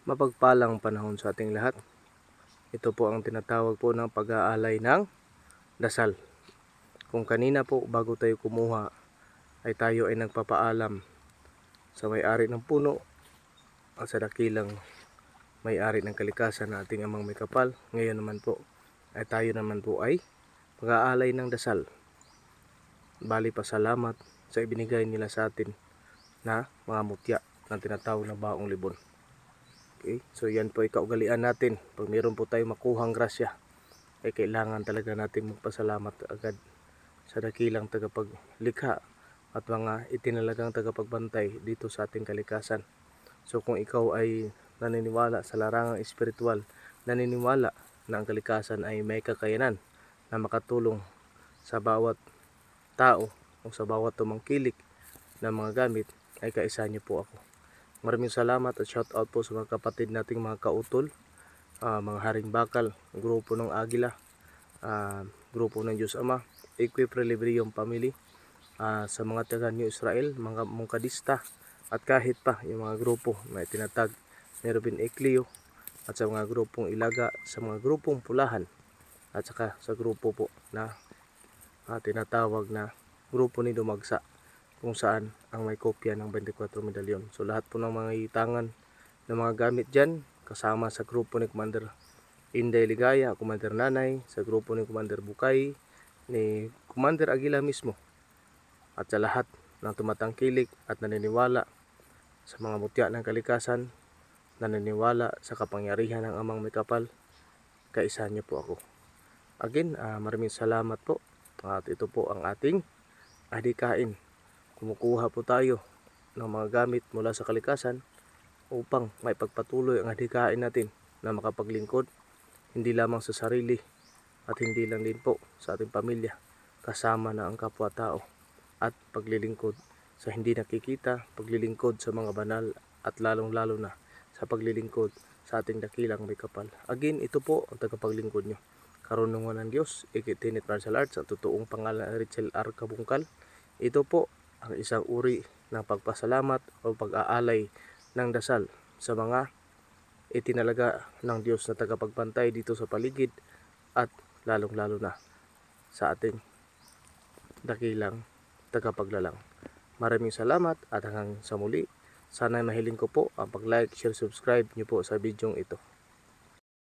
Mapagpalang panahon sa ating lahat. Ito po ang tinatawag po ng pag-aalay ng dasal. Kung kanina po bago tayo kumuha ay tayo ay nagpapaalam sa may-ari ng puno at sa dakilang may-ari ng kalikasan na ating amang may kapal. Ngayon naman po ay tayo naman po ay pag-aalay ng dasal. Bali pasalamat sa ibinigay nila sa atin na mga mutya na tinatawag na baong libon. Okay, so yan po ay kaugalian natin. Pag meron po tayong makuhang grasya, ay kailangan talaga natin magpasalamat agad sa dakilang tagapaglikha at mga itinalagang tagapagbantay dito sa ating kalikasan. So kung ikaw ay naniniwala sa larangang espiritual, naniniwala na ang kalikasan ay may kakayanan na makatulong sa bawat tao o sa bawat tumangkilik na mga gamit, ay kaisa niyo po ako. Maraming salamat at shout out po sa mga kapatid nating mga kautol, mga haring bakal, grupo ng Agila, grupo ng Diyos Ama, Equiprelibrium Family, sa mga taga New Israel, mga Mungkadista, at kahit pa yung mga grupo na itinatag ni Ruben Eclio, at sa mga grupong Ilaga, sa mga grupong Pulahan, at saka sa grupo po na tinatawag na grupo ni Dumagsa, kung saan ang may kopya ng 24 medalyon. So lahat po ng mga itangan ng mga gamit dyan, kasama sa grupo ni Commander Inday Ligaya, Commander Nanay, sa grupo ni Commander Bukay, ni Commander Aguila mismo, at sa lahat ng tumatangkilik at naniniwala sa mga mutya ng kalikasan, naniniwala sa kapangyarihan ng amang may kapal, kaisa niyo po ako. Again, maraming salamat po. At ito po ang ating adhikain. Kumukuha po tayo ng mga gamit mula sa kalikasan upang may pagpatuloy ang adhikain natin na makapaglingkod hindi lamang sa sarili at hindi lang din po sa ating pamilya, kasama na ang kapwa-tao, at paglilingkod sa hindi nakikita, paglilingkod sa mga banal, at lalong-lalo na sa paglilingkod sa ating dakilang may kapal. Again, ito po ang tagapaglingkod nyo. Karunungan ng Diyos, Ikitinit Martial Arts, ang totoong pangalan ay Richel R. Kabungkal. Ito po ang isang uri ng pagpasalamat o pag-aalay ng dasal sa mga itinalaga ng Diyos na tagapagbantay dito sa paligid, at lalong-lalo na sa ating dakilang tagapaglalang. Maraming salamat at hanggang sa muli. Sana mahiling ko po ang pag-like, share, subscribe nyo po sa video ito.